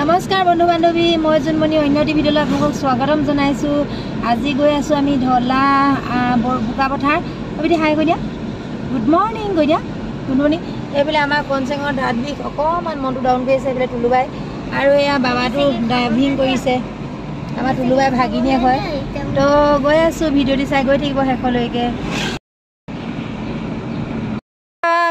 নমস্কাৰ বন্ধু বান্ধৱী, মই জুনমণি অন্য টি ভিডিঅ'লৈ আপোনালোকক স্বাগতম জনাইছোঁ। আজি গৈ আছোঁ আমি ঢলা বোকাপথাৰ। আপুনি হাই কৈ দিয়া, গুড মৰ্ণিং কৈ দিয়া, গুড মৰ্ণিং। এইফালে আমাৰ কনচেঙৰ দাঁত বিষ অকণমান মনটো ডাউন কৰি আছে। এইফালে টুলুবাই আৰু এয়া বাবাটো ড্ৰাইভিং কৰিছে। আমাৰ টুলুবাই ভাগিনীয়ে হয়। তো গৈ আছোঁ, ভিডিঅ'টি চাই গৈ থাকিব শেষলৈকে।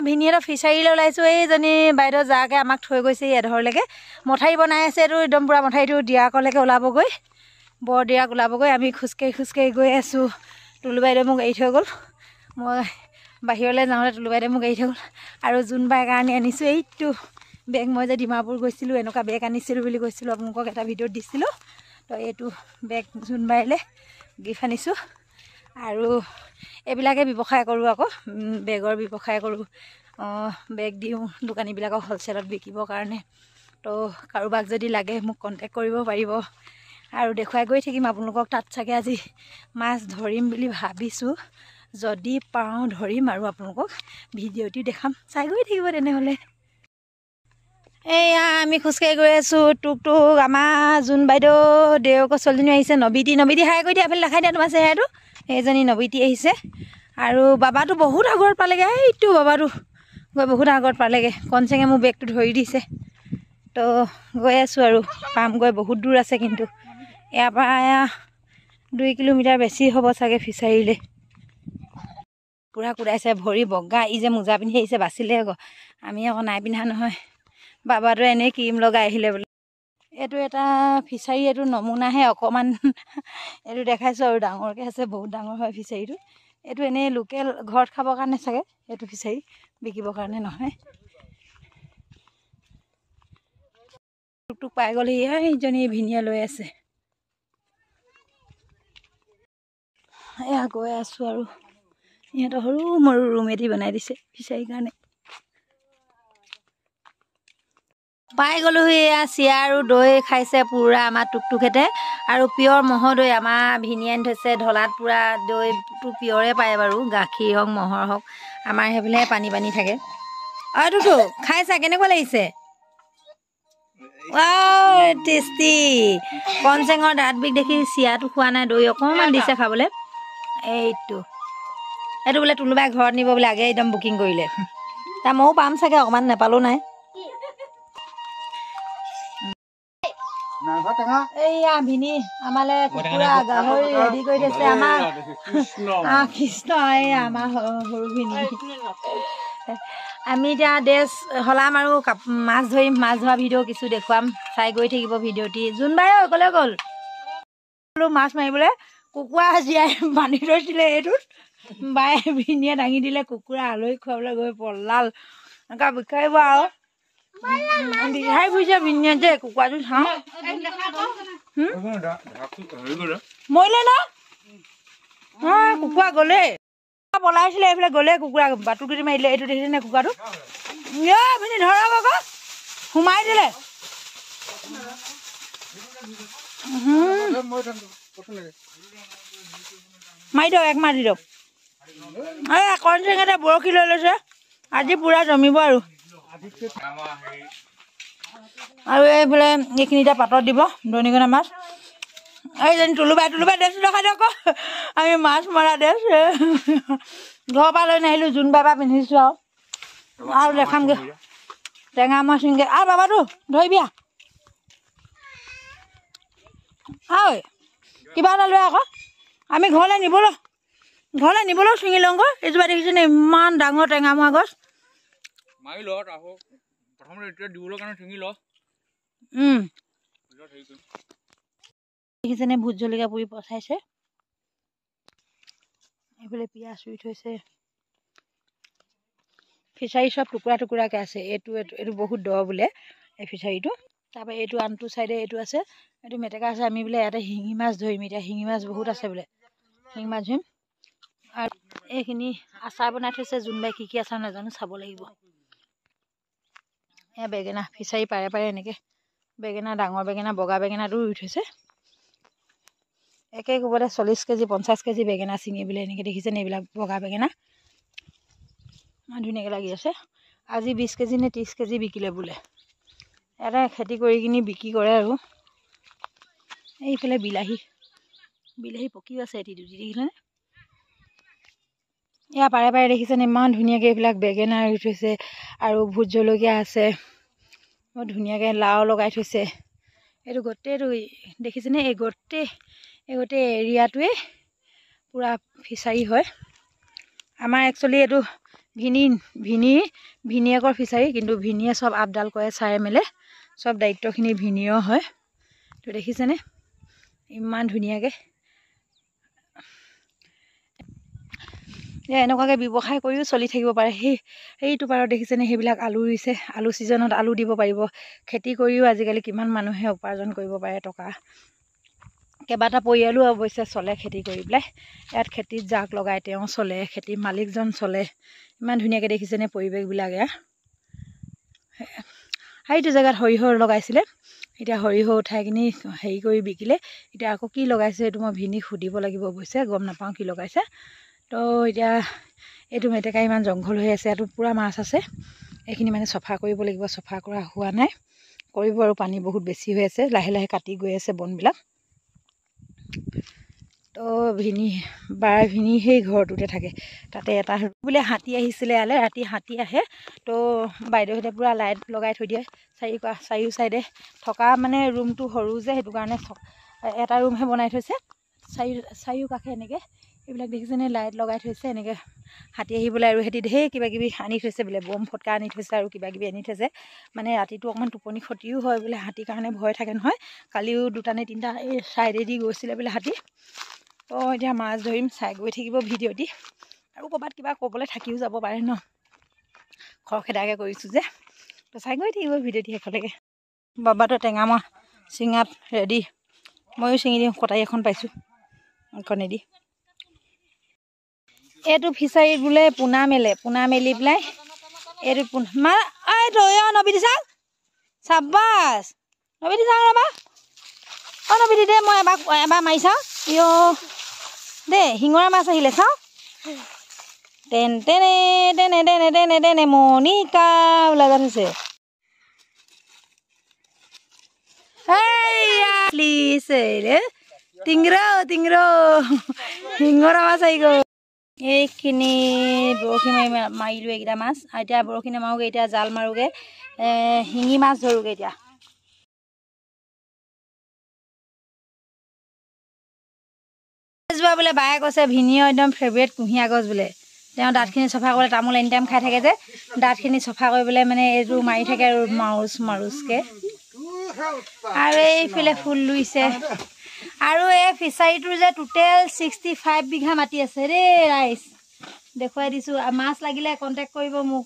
ভিনিয়েৰ ফিচাৰীলৈ ওলাইছোঁ। এইজনী বাইদেউ যাকে আমাক থৈ গৈছে এডোখৰলৈকে মথাৰি বনাই আছে। এইটো একদম পূৰা মথাৰিটো দিয়াকলৈকে ওলাবগৈ, বৰ দিয়াক ওলাবগৈ। আমি খোজকাঢ়ি গৈ আছোঁ। টুলু বাইদেউ মোক এৰি থৈ গ'ল। মই বাহিৰলৈ যাওঁতে টুলু বাইদেউ মোক এৰি থৈ গ'ল। আৰু জোনবাইৰ কাৰণে আনিছোঁ এইটো বেগ। মই যে ডিমাপুৰ গৈছিলোঁ এনেকুৱা বেগ আনিছিলোঁ বুলি কৈছিলোঁ, আপোনালোকক এটা ভিডিঅ'ত দিছিলোঁ। তো এইটো বেগ জোনবাইলৈ গিফ্ট আনিছোঁ। আৰু এইবিলাকে ব্যৱসায় কৰোঁ, আকৌ বেগৰ ব্যৱসায় কৰোঁ। বেগ দিওঁ দোকানীবিলাকক হ'লচেলত বিকিবৰ কাৰণে। তো কাৰোবাক যদি লাগে মোক কণ্টেক্ট কৰিব পাৰিব। আৰু দেখুৱাই গৈ থাকিম আপোনালোকক। তাত চাগে আজি মাছ ধৰিম বুলি ভাবিছোঁ, যদি পাওঁ ধৰিম আৰু আপোনালোকক ভিডিঅ'টি দেখাম, চাই গৈ থাকিব তেনেহ'লে। এয়া আমি খোজকাঢ়ি গৈ আছোঁ। টুক আমাৰ জোন বাইদেউ দেউকৰ ছোৱালীজনী আহিছে, নবিতি হাই কৰি দিয়া। এফালে দেখাই দিয়া তোমাৰ চেহেৰাটো। এইজনী নবিতি আহিছে। আৰু বাবাটো বহুত আগত পালেগৈ। এইটো বাবাটো গৈ বহুত আগত পালেগৈ। কনচেঙে মোৰ বেগটো ধৰি দিছে। তো গৈ আছোঁ আৰু পামগৈ। বহুত দূৰ আছে কিন্তু ইয়াৰ পৰা 2 কিলোমিটাৰ বেছি হ'ব চাগে ফিচাৰীলৈ। পূৰা কুদাইছে, ভৰি বগা। ই যে মোজা পিন্ধি আহিছে বাচিলে আকৌ, আমি আকৌ নাই পিন্ধা নহয়। বাবাটোৱে এনেই ক্ৰীম লগাই আহিলে বোলে। এইটো এটা ফিচাৰী, এইটো নমুনাহে অকণমান এইটো দেখাইছোঁ। আৰু ডাঙৰকৈ আছে, বহুত ডাঙৰ হয় ফিচাৰীটো। এইটো এনেই লোকেল ঘৰত খাবৰ কাৰণে চাগে, এইটো ফিচাৰী বিকিবৰ কাৰণে নহয়। টুক পাই গ'লে এইজনী ভিনিয়ে লৈ আছে। এয়া গৈ আছোঁ আৰু ইহঁতৰ সৰু মৰু ৰুম এটি বনাই দিছে ফিচাৰীৰ কাৰণে। পাই গ'লোহি। এয়া চিৰা আৰু দৈ খাইছে পূৰা আমাৰ টুকটুকহেঁতে। আৰু পিয়ৰ ম'হৰ দৈ আমাৰ ভিনিয়ে আনি থৈছে। ঢলাত পূৰা দৈটো পিয়ৰে পায় বাৰু, গাখীৰ হওক ম'হৰ হওক। আমাৰ সেইফালে পানী থাকে। এইটোতো খাইছা, কেনেকুৱা লাগিছে? টেষ্টি। কনচেঙৰ দাঁত বিষ দেখি চিৰাটো খোৱা নাই, দৈ অকণমান দিছে খাবলৈ। এইটো বোলে টুলুবাই ঘৰত নিব বোলে, আগে একদম বুকিং কৰিলে। তাৰ ময়ো পাম চাগে, অকণমান নেপালোঁ নাই। এইয়া ভিনি আমালৈ কুকুৰা গাহৰি ৰেডি কৰি দিছে। আমাৰ কৃষ্ণ, এইয়া আমাৰ সৰু ভিনি। আমি এতিয়া ড্ৰেছ সলাম আৰু মাছ ধৰিম। মাছ ধৰা ভিডিঅ' কিছু দেখুৱাম, চাই গৈ থাকিব ভিডিঅ'টি। জোনবাই অকলে গ'ল মাছ মাৰিবলৈ। কুকুৰা জীয়াই বান্ধি থৈছিলে এইটোত, বাই ভিনিয়ে দাঙি দিলে। কুকুৰা আলহী খুৱাবলৈ গৈ পলাল। এনেকুৱা বিচাৰিব আৰু বিচাৰি ফুৰিছে ভিনিয়ে যে কুকুৰাটো। চাওঁ মৰিলে ন? কুকুৰা গ'লে পলাইছিলে, এইফালে গ'লে কুকুৰা বাটুকি মাৰিলে। এইটো দেখিছেনে কুকুৰাটো? ভিনি ধৰক আকৌ, সোমাই দিলে। মাৰি দিয়ক, এক মাৰি দিয়ক। এই কনচেঙতে বৰশী লৈ লৈছে, আজি পূৰা জমিব। আৰু এইফালে এইখিনিতে পাতত দিব দৰিকণা মাছ। এইজনী টুলুবাই ড্ৰেছটো দেখাই দিয়ক আকৌ। আমি মাছ মৰা ড্ৰেছ ঘৰৰ পৰা লৈ নাহিলোঁ, জোনবাইৰ পৰা পিন্ধিছোঁ। আৰু দেখামগৈ টেঙা মাছ চিঙে। আৰু বাবাটো ধৰিবি আৰু কিবা এটা লৈ আকৌ। আমি ঘৰলৈ নিবলৈও ছিঙি লওঁগৈ। এজোপা দেখিছেনে ইমান ডাঙৰ টেঙা মৰা গছ। দেখিছেনে ভোট জলকীয়া পুৰি পচাইছে। এইফালে পিঁয়াজ ৰুই থৈছে। ফিচাৰী চব টুকুৰাকৈ আছে। এইটো বহুত দ বোলে এই ফিচাৰীটো। তাৰপৰা এইটো আনটো চাইডে এইটো আছে, এইটো মেটেকা আছে। আমি বোলে ইয়াতে শিঙি মাছ ধৰিম। এতিয়া শিঙি মাছ বহুত আছে বোলে, শিঙি মাছ ধৰিম। আৰু এইখিনি আচাৰ বনাই থৈছে। জোনবাই কি আচাৰ নাজানো, চাব লাগিব। এয়া বেঙেনা ফিচাৰী পাৰে এনেকৈ বেঙেনা, ডাঙৰ বেঙেনা, বগা বেঙেনাটো ৰুই থৈছে। একে কোবতে 40 কেজি 50 কেজি বেঙেনা ছিঙি বোলে এনেকৈ দেখিছেনে? এইবিলাক বগা বেঙেনা ধুনীয়াকৈ লাগি আছে। আজি 20 কেজি নে 30 কেজি বিকিলে বোলে। এটা খেতি কৰি কিনি বিক্ৰী কৰে আৰু এইফালে বিলাহী পকিও আছে এটি দুটি দেখিছেনে ইয়াৰ পাৰে পাৰে দেখিছেনে ইমান ধুনীয়াকৈ এইবিলাক বেঙেনা ৰুই থৈছে আৰু ভোট জলকীয়া আছে বৰ ধুনীয়াকৈ লাও লগাই থৈছে এইটো গোটেইটো দেখিছেনে এই গোটেই এৰিয়াটোৱে পূৰা ফিচাৰী হয় আমাৰ একচুৱেলি এইটো ভিনিয়েকৰ ফিচাৰী কিন্তু ভিনিয়ে চব আপডাল কৰে চাই মেলে চব দায়িত্বখিনি ভিনিয়ৰ হয় তো দেখিছেনে ইমান ধুনীয়াকৈ এনেকুৱাকৈ ব্যৱসায় কৰিও চলি থাকিব পাৰে সেইটো পাৰত দেখিছেনে সেইবিলাক আলু ৰুইছে আলু ছিজনত আলু দিব পাৰিব খেতি কৰিও আজিকালি কিমান মানুহে উপাৰ্জন কৰিব পাৰে টকা কেইবাটা পৰিয়ালো অৱশ্যে চলে খেতি কৰি পেলাই ইয়াত খেতিত জাক লগাই তেওঁ চলে খেতিৰ মালিকজন চলে ইমান ধুনীয়াকৈ দেখিছেনে পৰিৱেশবিলাক সেইটো জেগাত সৰিয়হ লগাইছিলে এতিয়া সৰিয়হ উঠাই কিনি হেৰি কৰি বিকিলে এতিয়া আকৌ কি লগাইছে এইটো মই ভিনিক সুধিব লাগিব অৱশ্যে গম নাপাওঁ কি লগাইছে তো এতিয়া এইটো মেটেকা ইমান জংঘল হৈ আছে ইয়াতো পূৰা মাছ আছে এইখিনি মানে চফা কৰিব লাগিব চফা কৰা হোৱা নাই কৰিব আৰু পানী বহুত বেছি হৈ আছে লাহে লাহে কাটি গৈ আছে বনবিলাক তো ভিনি সেই ঘৰটোতে থাকে তাতে এটা বোলে হাতী আহিছিলে ইয়ালৈ ৰাতি হাতী আহে তো বাইদেউহঁতে পূৰা লাইট লগাই থৈ দিয়ে চাৰিও চাইডে থকা মানে ৰুমটো সৰু যে সেইটো কাৰণে এটা ৰুমহে বনাই থৈছে চাৰিও কাষে এনেকৈ এইবিলাক দেখিছেনে লাইট লগাই থৈছে এনেকৈ হাতী আহিবলৈ আৰু সিহঁতি ঢেৰ কিবাকিবি আনি থৈছে বোলে বম ফটকা আনি থৈছে আৰু কিবাকিবি আনি থৈছে মানে ৰাতিটো অকণমান টোপনি ক্ষতিও হয় বোলে হাতীৰ কাৰণে ভয় থাকে নহয় কালিও 2টা নে 3টা এই চাইডেদি গৈছিলে বোলে হাতী তো এতিয়া মাছ ধৰিম চাই গৈ থাকিব ভিডিঅ' দি আৰু ক'ৰবাত কিবা ক'বলৈ থাকিও যাব পাৰে ন খৰখেদাকৈ কৰিছোঁ যে তো চাই গৈ থাকিব ভিডিঅ' দি শেষলৈকে বাবাটো টেঙা মাছ চিঙাত ৰেডি ময়ো চিঙি দিওঁ কটাৰী এখন পাইছোঁ কণেদি এইটো ফিচাৰীত বোলে পোনা মেলি পেলাই এইটো নবিদি চাওক চাব্বাছ নবিদি চাওক ৰ'বা নবিদি দে মই এবাৰ মাৰি চাওঁ দেই শিঙৰা মাছ আহিলে চাওঁ তেনে মণিকা ওলাই যাত হৈছে টিংৰ শিঙৰা মাছ আহি গ'ল এইখিনি বৰশী মাৰিলোঁ এইকেইটা মাছ আৰু এতিয়া বৰশী নামাৰোগৈ এতিয়া জাল মাৰোগৈ শিঙি মাছ ধৰোগৈ এতিয়া বোলে বায়ে কৈছে ভিনিয়ৰ একদম ফেভৰেট কুঁহিয়া গছ বোলে তেওঁ দাঁতখিনি চফা কৰিবলৈ তামোল এনি টাইম খাই থাকে যে দাঁতখিনি চফা কৰিবলৈ মানে এইটো মাৰি থাকে আৰু মাৰুচকৈ আৰু এইফালে ফুল ৰুইছে আৰু এই ফিচাৰীটোৰ যে টোটেল 65 বিঘা মাটি আছে দেই ৰাইজ দেখুৱাই দিছোঁ মাছ লাগিলে কণ্টেক্ট কৰিব মোক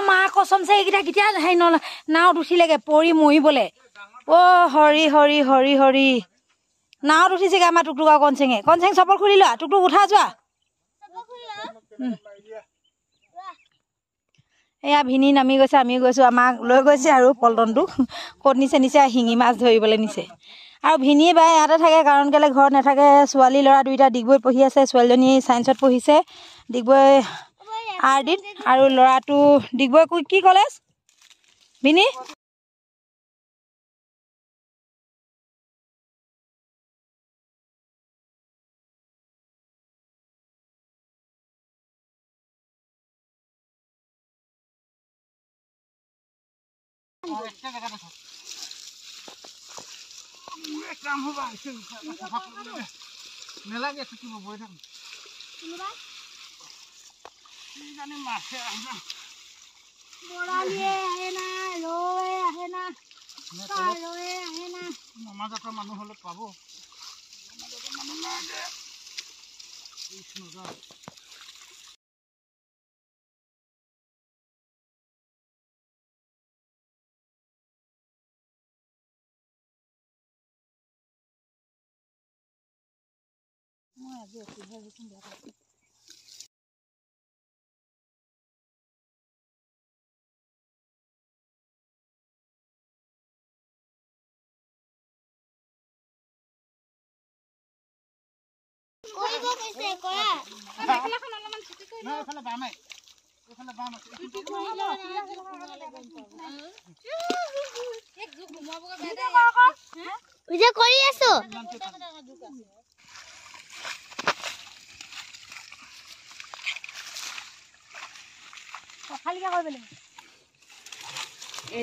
মা কচমছে এইকেইটা কেতিয়া হেৰি নাৱত উঠিলেগৈ পৰি মৰিবলৈ হৰি হৰি হৰি হৰি নাৱত উঠিছেগৈ আমাৰ টুকটুক আৰু কণচেং চপল খুলি লোৱা টুকটুক উঠা যোৱা এয়া ভিনি নামি গৈছে আমিও গৈছোঁ আমাক লৈ গৈছে আৰু পল্টনটো ক'ত নিছে শিঙি মাছ ধৰিবলৈ নিছে আৰু ভিনিয়ে বাই ইয়াতে থাকে কাৰণ কেলৈ ঘৰত নাথাকে ছোৱালী ল'ৰা 2টা ডিগবৈত পঢ়ি আছে ছোৱালীজনী ছায়েন্সত পঢ়িছে ডিগবৈ RDত আৰু ল'ৰাটো ডিগবৈ কি কলেজ ভিনি মানুহ হলে পাব মই আজি অসুবিধা হৈছোঁ বেয়া পাইছোঁ মেখেলাখন অলপমান ছুটি কৰি এইফালে বাম আছে ভিডিঅ' কৰি আছো খালিকা কৰিব লাগিব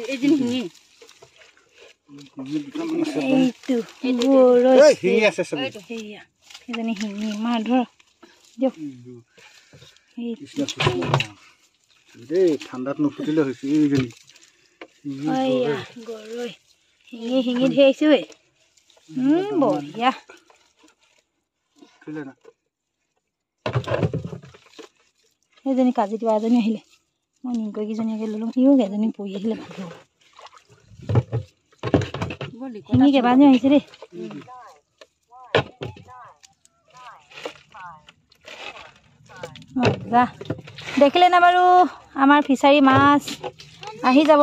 এইদিন হিঙি এইটো গৰৈ হিঙি আছে চব সেয়া সেইজনী শিঙি মাৰ ধৰ দিয়ক দেই ঠাণ্ডাত নুফুটিলে হৈছে এইজনী এইয়া গৰৈ শিঙি ধেৰ আহিছে ঐ বঢ়িয়া উঠিলে না সেইজনী কাজি দিবা এজনী আহিলে মই নিমকৈকেইজনীয়াকৈ ল'লোঁ সিও এজনী পৰি আহিলে ভাল হ'ব শিঙি কেইবাজনী আহিছে দেই মজা দেখিলে না বাৰু আমাৰ ফিচাৰী মাছ আহি যাব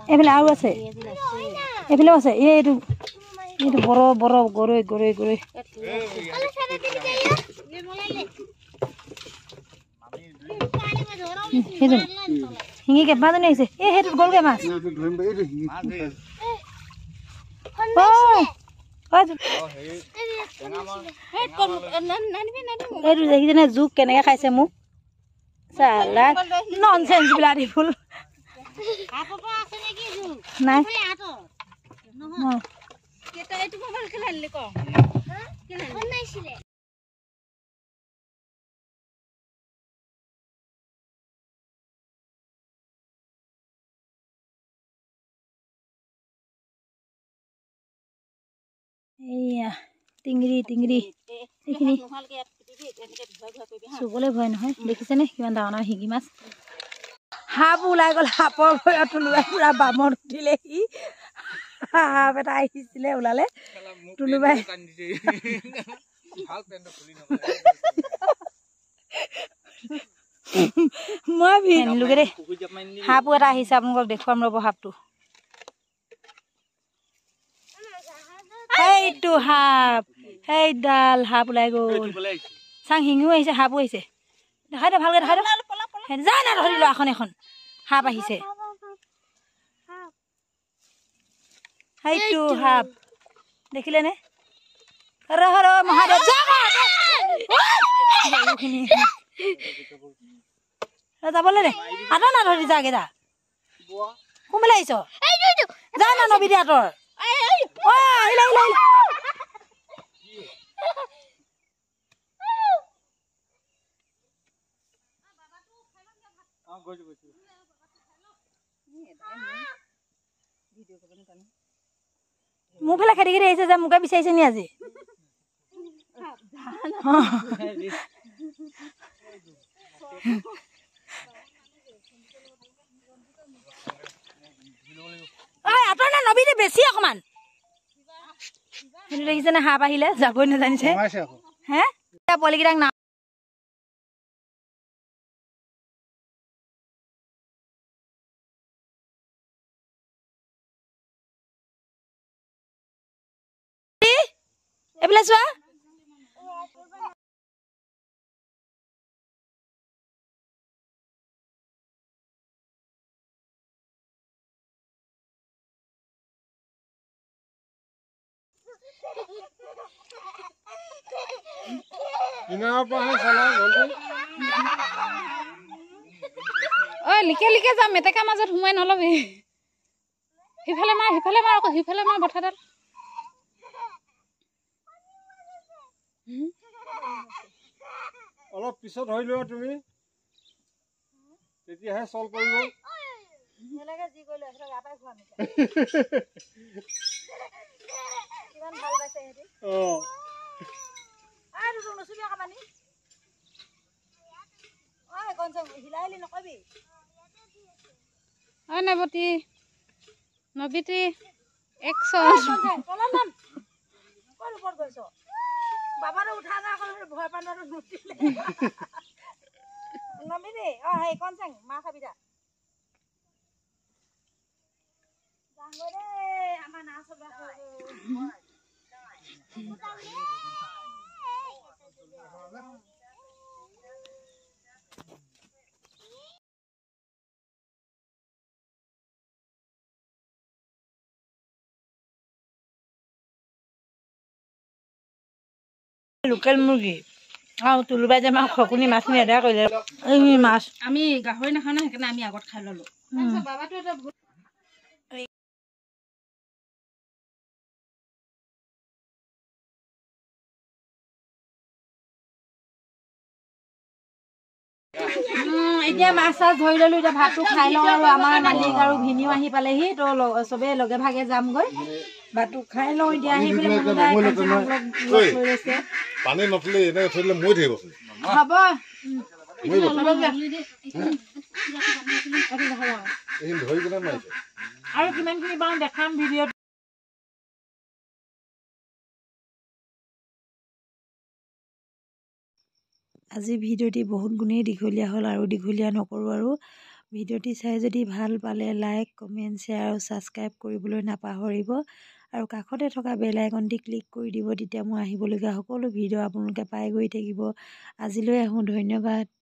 এইফালে আৰু আছে এইফালেও আছে এইটো বৰ বৰ গৰৈ সেইজনী শিঙি কেইবাজনী আহিছে এই সেইটোত গ'লগৈ মাছ এইটো দেখিছেনে জোক কেনেকৈ খাইছে মোক চালা ননচেঞ্চ বিলাক ফুল নাই এইয়া টিংৰি এইখিনি চুবলৈ ভয় নহয় দেখিছেনে কিমান ডাঙৰ ডাঙৰ শিঙি মাছ সাপ ওলাই গ'ল সাপৰ ভয়ত তুলুবাই পুৰা বামত উঠিলেহি সাপ এটা আহিছিলে ওলালে তুলুবাই মই ভিনিলোগে দেই সাপো এটা আহিছে আপোনালোকক দেখুৱাম ৰ'ব সাপটো সেইটো সাপ সেইডাল সাপ ওলাই গ'ল চাং শিঙিও আহিছে সাপো আহিছে দেখাই দে ভালকৈ দেখাই দে যা না ধৰি লোৱা এখন সাপ আহিছে সেইটো সাপ দেখিলেনে হৰ মহাদেৱ যাবলৈ দে আঁতৰ না ধৰি যাগে যা কোনফালে আহিছ যা না নবী দে আঁতৰ আহিলে মোৰ ফালে খেদি খেদি আহিছে যে মোকে বিচাৰিছে নি আজি আঁতৰ না নবী দে বেছি অকমান সেইটো দেখিছে নে সাপ আহিলে যাবই নাজানিছে হে পোৱালিকেইটাক না এইফালে চোৱা লিকে লিকে যাম মেটেকা মাজত সোমাই নলবি সিফালে মাৰ আকৌ সিফালে মাৰ বঠাডাল অলপ পিছত হৈ লোৱা তুমি তেতিয়াহে চল কৰিব নবীতি একশন বাবাৰে উঠা না ভয় পালো নুঠিলে নবী দেই সেই কন চাং মা খাবি দা যাংগৈ দেই আমাৰ নাচ হ'ব লোকেল মুৰ্গী আৰু তুলুবাই যে আমাক খকুনি মাছখিনি আদায় কৰিলে এই মাছ আমি গাহৰি নাখাওঁ ন সেইকাৰণে আমি আগত খাই ল'লোঁ বাবাটো এটা এতিয়া মাছ চাছ ধৰি ল'লোঁ এতিয়া ভাতটো খাই লওঁ আৰু আমাৰ মালিক আৰু ভিনিও আহি পালেহি তো চবেই লগে ভাগে যামগৈ ভাতটো খাই লওঁ এতিয়া আহি পেলাই পানী নথলে এনেকৈ থৈ দিলে মৰি থাকিব হ'ব ধৰি কিনে মাৰিছে আৰু কিমানখিনি পাওঁ দেখাম ভিডিঅ'ত আজি ভিডিঅ'টি বহুত গুণেই দীঘলীয়া হ'ল আৰু দীঘলীয়া নকৰোঁ আৰু ভিডিঅ'টি চাই যদি ভাল পালে লাইক কমেণ্ট শ্বেয়াৰ আৰু ছাবস্ক্ৰাইব কৰিবলৈ নাপাহৰিব আৰু কাষতে থকা বেল আইকনটি ক্লিক কৰি দিব তেতিয়া মই আহিবলগীয়া সকলো ভিডিঅ' আপোনালোকে পাই গৈ থাকিব আজিলৈ আহোঁ ধন্যবাদ